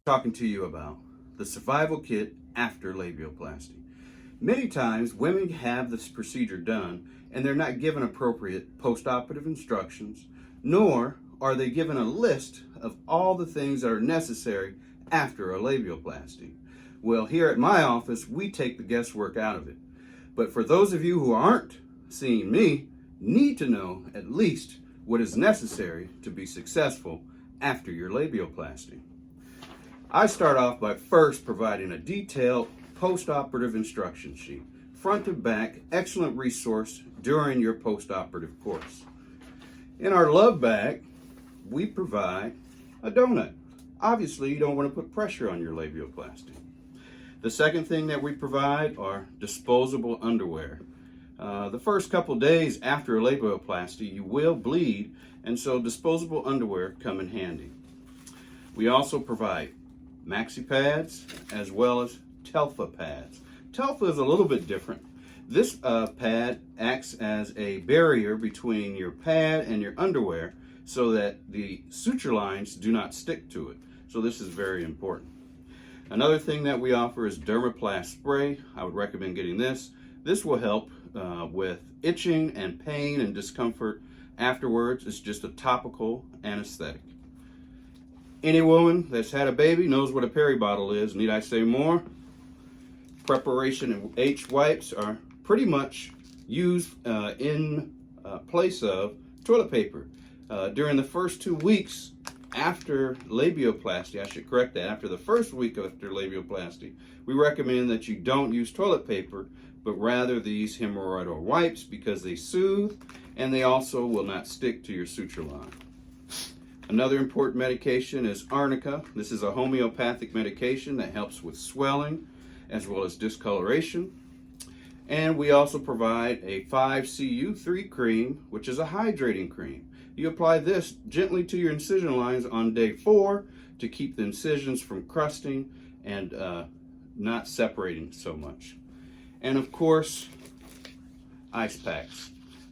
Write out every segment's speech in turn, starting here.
Talking to you about the survival kit after labiaplasty. Many times women have this procedure done and they're not given appropriate post-operative instructions, nor are they given a list of all the things that are necessary after a labiaplasty. Well, here at my office, we take the guesswork out of it. But for those of you who aren't seeing me, need to know at least what is necessary to be successful after your labiaplasty. I start off by first providing a detailed post-operative instruction sheet, front to back, excellent resource during your post-operative course. In our love bag, we provide a donut. Obviously, you don't want to put pressure on your labiaplasty. The second thing that we provide are disposable underwear. The first couple days after a labiaplasty, you will bleed, and so disposable underwear come in handy. We also provide Maxi pads as well as Telfa pads. Telfa is a little bit different. This pad acts as a barrier between your pad and your underwear so that the suture lines do not stick to it. So this is very important. Another thing that we offer is Dermaplast spray. I would recommend getting this. This will help with itching and pain and discomfort afterwards. It's just a topical anesthetic. Any woman that's had a baby knows what a peri bottle is. Need I say more? Preparation and H wipes are pretty much used in place of toilet paper. During the first 2 weeks after labiaplasty, I should correct that, after the first week after labiaplasty, we recommend that you don't use toilet paper, but rather these hemorrhoidal wipes because they soothe and they also will not stick to your suture line. Another important medication is Arnica. This is a homeopathic medication that helps with swelling as well as discoloration. And we also provide a 5CU3 cream, which is a hydrating cream. You apply this gently to your incision lines on day 4 to keep the incisions from crusting and not separating so much. And of course, ice packs.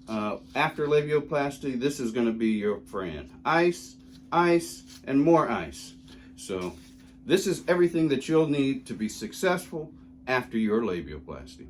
After labiaplasty, this is going to be your friend. Ice, and more ice. So this is everything that you'll need to be successful after your labiaplasty.